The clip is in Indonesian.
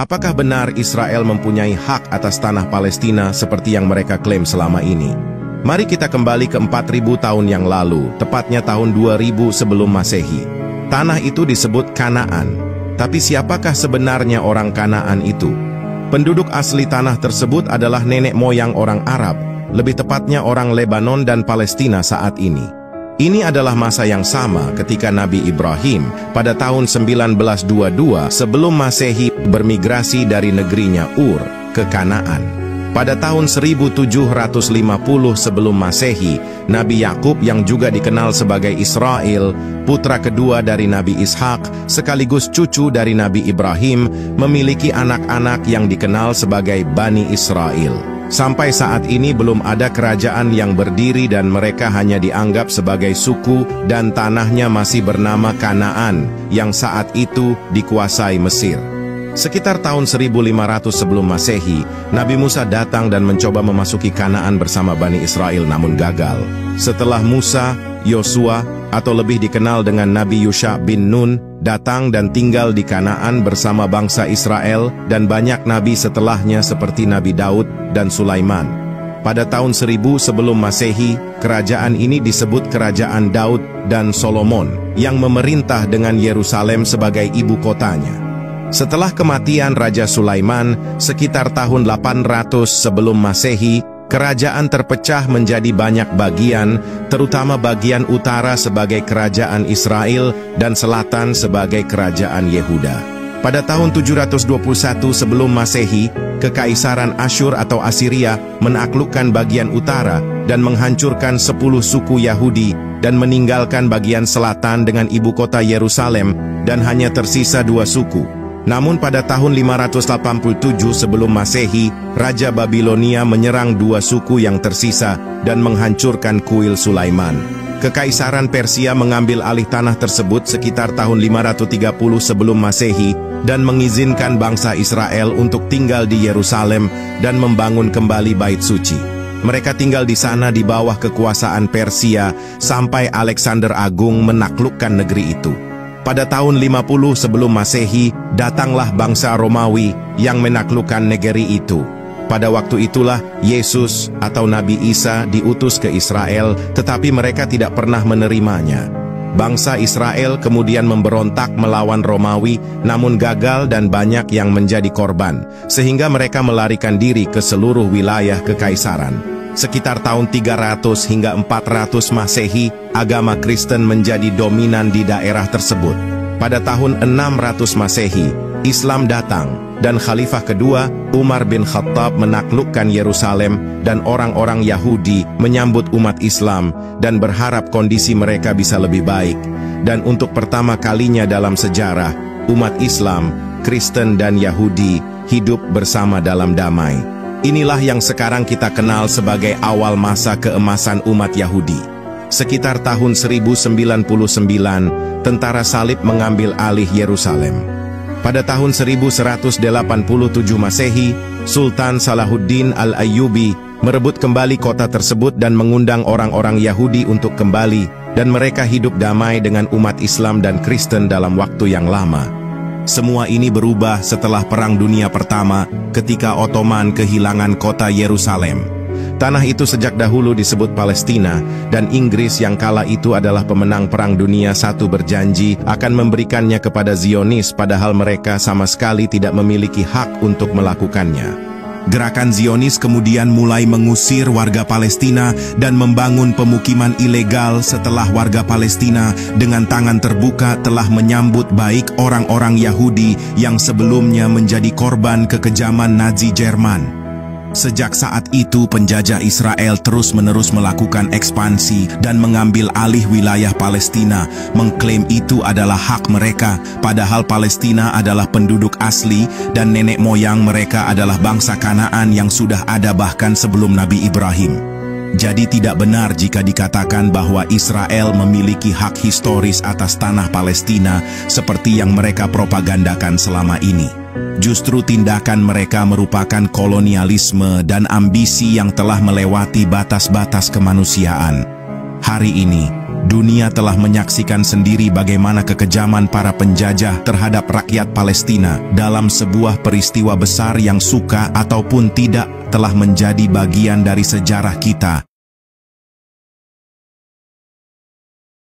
Apakah benar Israel mempunyai hak atas tanah Palestina seperti yang mereka klaim selama ini? Mari kita kembali ke 4000 tahun yang lalu, tepatnya tahun 2000 sebelum Masehi. Tanah itu disebut Kanaan. Tapi siapakah sebenarnya orang Kanaan itu? Penduduk asli tanah tersebut adalah nenek moyang orang Arab, lebih tepatnya orang Lebanon dan Palestina saat ini. Ini adalah masa yang sama ketika Nabi Ibrahim pada tahun 1922 sebelum Masehi bermigrasi dari negerinya Ur ke Kanaan. Pada tahun 1750 sebelum Masehi, Nabi Yakub yang juga dikenal sebagai Israel, putra kedua dari Nabi Ishak, sekaligus cucu dari Nabi Ibrahim, memiliki anak-anak yang dikenal sebagai Bani Israel. Sampai saat ini belum ada kerajaan yang berdiri dan mereka hanya dianggap sebagai suku dan tanahnya masih bernama Kanaan yang saat itu dikuasai Mesir. Sekitar tahun 1500 sebelum Masehi, Nabi Musa datang dan mencoba memasuki Kanaan bersama Bani Israel namun gagal. Setelah Musa, Yosua atau lebih dikenal dengan Nabi Yusha bin Nun datang dan tinggal di Kanaan bersama bangsa Israel dan banyak nabi setelahnya seperti Nabi Daud dan Sulaiman. Pada tahun 1000 sebelum Masehi, kerajaan ini disebut Kerajaan Daud dan Solomon yang memerintah dengan Yerusalem sebagai ibu kotanya. Setelah kematian Raja Sulaiman, sekitar tahun 800 sebelum Masehi, kerajaan terpecah menjadi banyak bagian, terutama bagian utara sebagai Kerajaan Israel dan selatan sebagai Kerajaan Yehuda. Pada tahun 721 sebelum Masehi, Kekaisaran Asyur atau Asiria menaklukkan bagian utara dan menghancurkan 10 suku Yahudi dan meninggalkan bagian selatan dengan ibu kota Yerusalem dan hanya tersisa 2 suku. Namun pada tahun 587 sebelum Masehi, Raja Babilonia menyerang 2 suku yang tersisa dan menghancurkan kuil Sulaiman. Kekaisaran Persia mengambil alih tanah tersebut sekitar tahun 530 sebelum Masehi dan mengizinkan bangsa Israel untuk tinggal di Yerusalem dan membangun kembali Bait Suci. Mereka tinggal di sana di bawah kekuasaan Persia sampai Alexander Agung menaklukkan negeri itu. Pada tahun 50 sebelum Masehi, datanglah bangsa Romawi yang menaklukkan negeri itu. Pada waktu itulah Yesus atau Nabi Isa diutus ke Israel, tetapi mereka tidak pernah menerimanya. Bangsa Israel kemudian memberontak melawan Romawi, namun gagal dan banyak yang menjadi korban, sehingga mereka melarikan diri ke seluruh wilayah kekaisaran. Sekitar tahun 300 hingga 400 Masehi, agama Kristen menjadi dominan di daerah tersebut. Pada tahun 600 Masehi, Islam datang, dan Khalifah kedua, Umar bin Khattab menaklukkan Yerusalem, dan orang-orang Yahudi menyambut umat Islam, dan berharap kondisi mereka bisa lebih baik. Dan untuk pertama kalinya dalam sejarah, umat Islam, Kristen dan Yahudi hidup bersama dalam damai. Inilah yang sekarang kita kenal sebagai awal masa keemasan umat Yahudi. Sekitar tahun 1099, tentara salib mengambil alih Yerusalem. Pada tahun 1187 Masehi, Sultan Salahuddin Al-Ayyubi merebut kembali kota tersebut dan mengundang orang-orang Yahudi untuk kembali, dan mereka hidup damai dengan umat Islam dan Kristen dalam waktu yang lama. Semua ini berubah setelah Perang Dunia Pertama ketika Ottoman kehilangan kota Yerusalem. Tanah itu sejak dahulu disebut Palestina, dan Inggris yang kala itu adalah pemenang Perang Dunia I berjanji akan memberikannya kepada Zionis, padahal mereka sama sekali tidak memiliki hak untuk melakukannya. Gerakan Zionis kemudian mulai mengusir warga Palestina dan membangun pemukiman ilegal setelah warga Palestina dengan tangan terbuka telah menyambut baik orang-orang Yahudi yang sebelumnya menjadi korban kekejaman Nazi Jerman. Sejak saat itu, penjajah Israel terus-menerus melakukan ekspansi dan mengambil alih wilayah Palestina, mengklaim itu adalah hak mereka, padahal Palestina adalah penduduk asli dan nenek moyang mereka adalah bangsa Kanaan yang sudah ada bahkan sebelum Nabi Ibrahim. Jadi tidak benar jika dikatakan bahwa Israel memiliki hak historis atas tanah Palestina seperti yang mereka propagandakan selama ini. Justru tindakan mereka merupakan kolonialisme dan ambisi yang telah melewati batas-batas kemanusiaan. Hari ini, Dunia telah menyaksikan sendiri bagaimana kekejaman para penjajah terhadap rakyat Palestina dalam sebuah peristiwa besar yang suka ataupun tidak telah menjadi bagian dari sejarah kita.